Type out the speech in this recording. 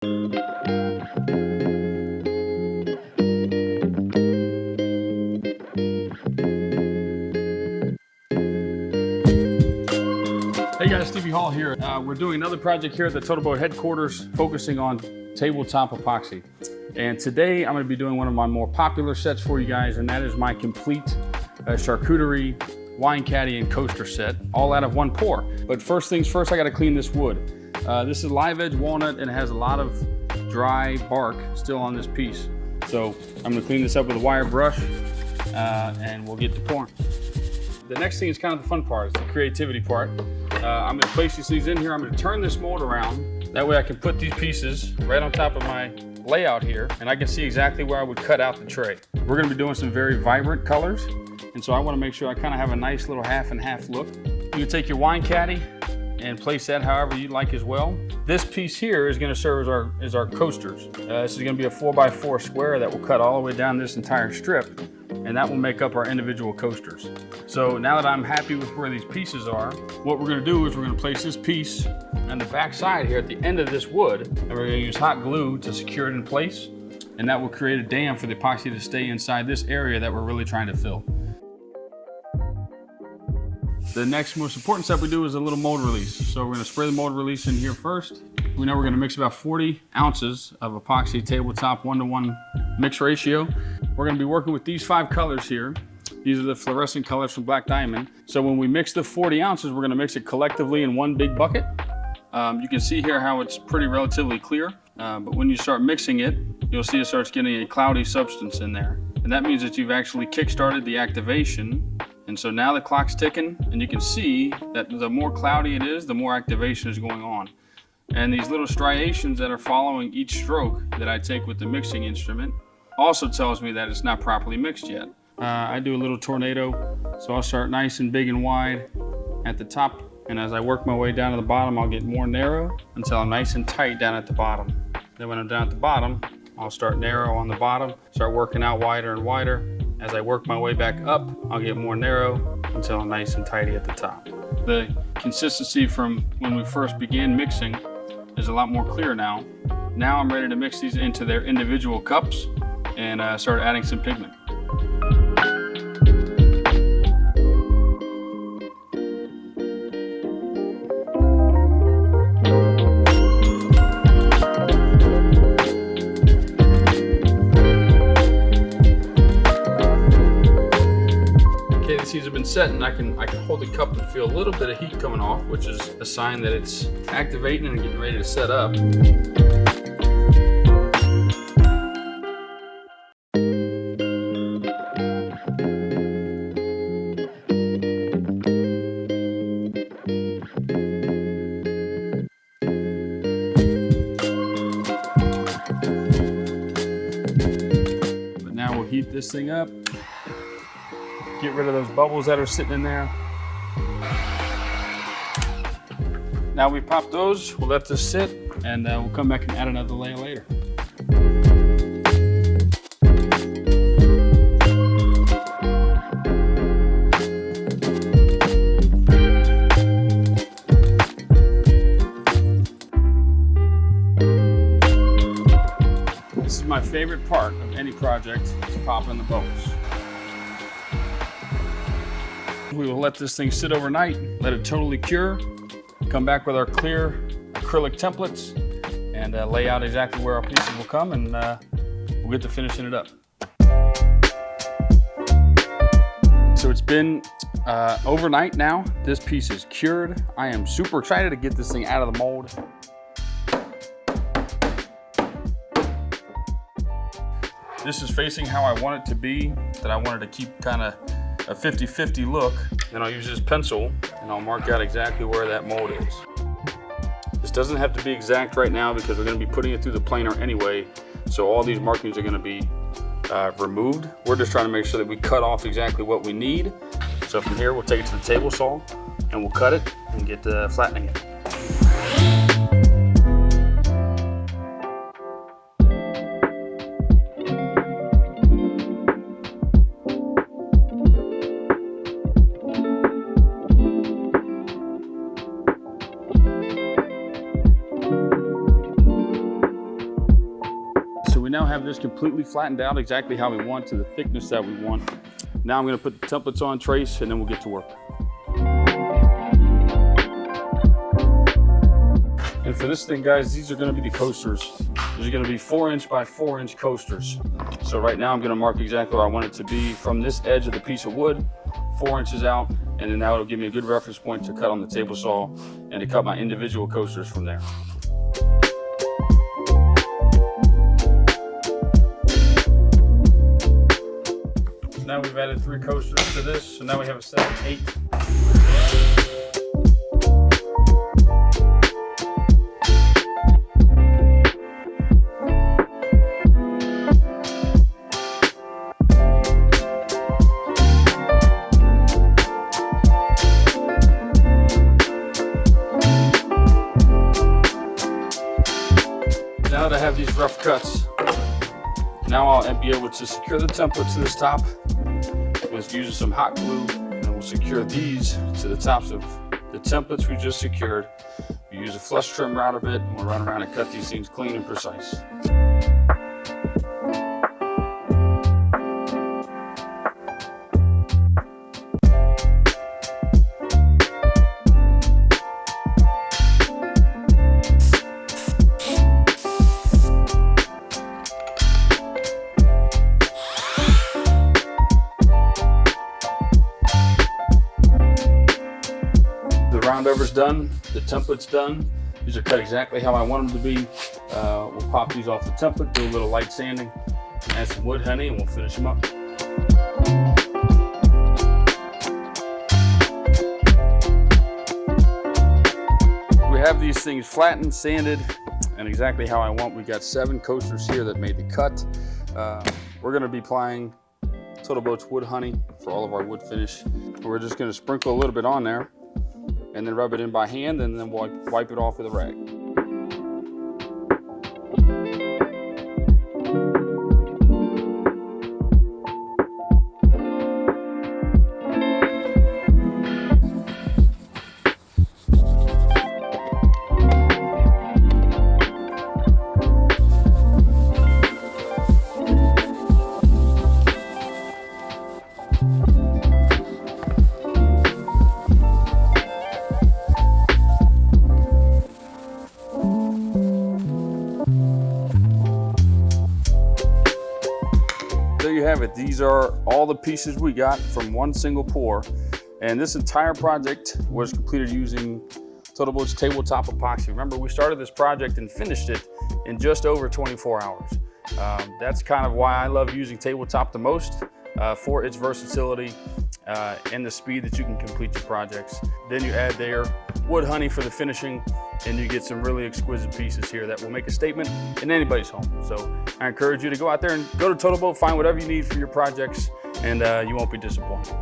Hey guys, Stevie Hall here. We're doing another project here at the TotalBoat headquarters focusing on tabletop epoxy. And today I'm going to be doing one of my more popular sets for you guys, and that is my complete charcuterie, wine caddy, and coaster set, all out of one pour. But first things first, I got to clean this wood. This is live edge walnut and it has a lot of dry bark still on this piece. So I'm going to clean this up with a wire brush and we'll get to pouring. The next thing is kind of the fun part, it's the creativity part. I'm going to place these things in here. I'm going to turn this mold around. That way I can put these pieces right on top of my layout here, and I can see exactly where I would cut out the tray. We're going to be doing some very vibrant colors, and so I want to make sure I kind of have a nice little half and half look. You can take your wine caddy and place that however you like as well. This piece here is going to serve as our coasters. This is going to be a 4x4 square that will cut all the way down this entire strip, and that will make up our individual coasters. So now that I'm happy with where these pieces are, what we're going to do is we're going to place this piece on the back side here at the end of this wood, and we're going to use hot glue to secure it in place, and that will create a dam for the epoxy to stay inside this area that we're really trying to fill. The next most important step we do is a little mold release. So we're going to spray the mold release in here first. We know we're going to mix about 40 ounces of epoxy tabletop 1-to-1 mix ratio. We're going to be working with these 5 colors here. These are the fluorescent colors from Black Diamond. So when we mix the 40 ounces, we're going to mix it collectively in one big bucket. You can see here how it's pretty relatively clear, but when you start mixing it, you'll see it starts getting a cloudy substance in there. And that means that you've actually kick-started the activation. And so now the clock's ticking, and you can see that the more cloudy it is, the more activation is going on. And these little striations that are following each stroke that I take with the mixing instrument also tells me that it's not properly mixed yet. I do a little tornado, so I'll start nice and big and wide at the top, and as I work my way down to the bottom, I'll get more narrow until I'm nice and tight down at the bottom. Then when I'm down at the bottom, I'll start narrow on the bottom, start working out wider and wider. As I work my way back up, I'll get more narrow until I'm nice and tidy at the top. The consistency from when we first began mixing is a lot more clear now. Now I'm ready to mix these into their individual cups and start adding some pigment. These have been set, and I can hold the cup and feel a little bit of heat coming off, which is a sign that it's activating and getting ready to set up. But now we'll heat this thing up. Get rid of those bubbles that are sitting in there. Now we pop those, we'll let this sit, and we'll come back and add another layer later. This is my favorite part of any project, is popping the bubbles. We will let this thing sit overnight, let it totally cure, come back with our clear acrylic templates, and lay out exactly where our pieces will come, and we'll get to finishing it up. So it's been overnight now. This piece is cured. I am super excited to get this thing out of the mold. This is facing how I want it to be, that I wanted to keep kind of a 50-50 look. Then I'll use this pencil and I'll mark out exactly where that mold is. This doesn't have to be exact right now because we're going to be putting it through the planer anyway, so all these markings are going to be removed. We're just trying to make sure that we cut off exactly what we need. So from here we'll take it to the table saw and we'll cut it and get flattening it. now have this completely flattened out exactly how we want, to the thickness that we want. Now I'm going to put the templates on, trace, and then we'll get to work. And for this thing, guys, these are going to be the coasters. These are going to be 4" by 4" coasters. So right now I'm going to mark exactly where I want it to be from this edge of the piece of wood, 4 inches out, and then that will give me a good reference point to cut on the table saw and to cut my individual coasters from there. So now we've added 3 coasters to this, so now we have a set of 8. Now that I have these rough cuts, now I'll be able to secure the template to this top with using some hot glue, and we'll secure these to the tops of the templates we just secured. We use a flush trim router bit, and we'll run around and cut these things clean and precise. The roundover's done, the template's done. These are cut exactly how I want them to be. We'll pop these off the template, do a little light sanding, add some wood honey, and we'll finish them up. We have these things flattened, sanded, and exactly how I want. We got 7 coasters here that made the cut. We're going to be applying TotalBoat's wood honey for all of our wood finish. We're just going to sprinkle a little bit on there, and then rub it in by hand, and then wipe it off with a rag. There you have it. These are all the pieces we got from one single pour. And this entire project was completed using TotalBoat's Table Top Epoxy. Remember, we started this project and finished it in just over 24 hours. That's kind of why I love using tabletop the most, for its versatility and the speed that you can complete your projects. Then you add their wood honey for the finishing, and you get some really exquisite pieces here that will make a statement in anybody's home. So I encourage you to go out there and go to TotalBoat, find whatever you need for your projects, and you won't be disappointed.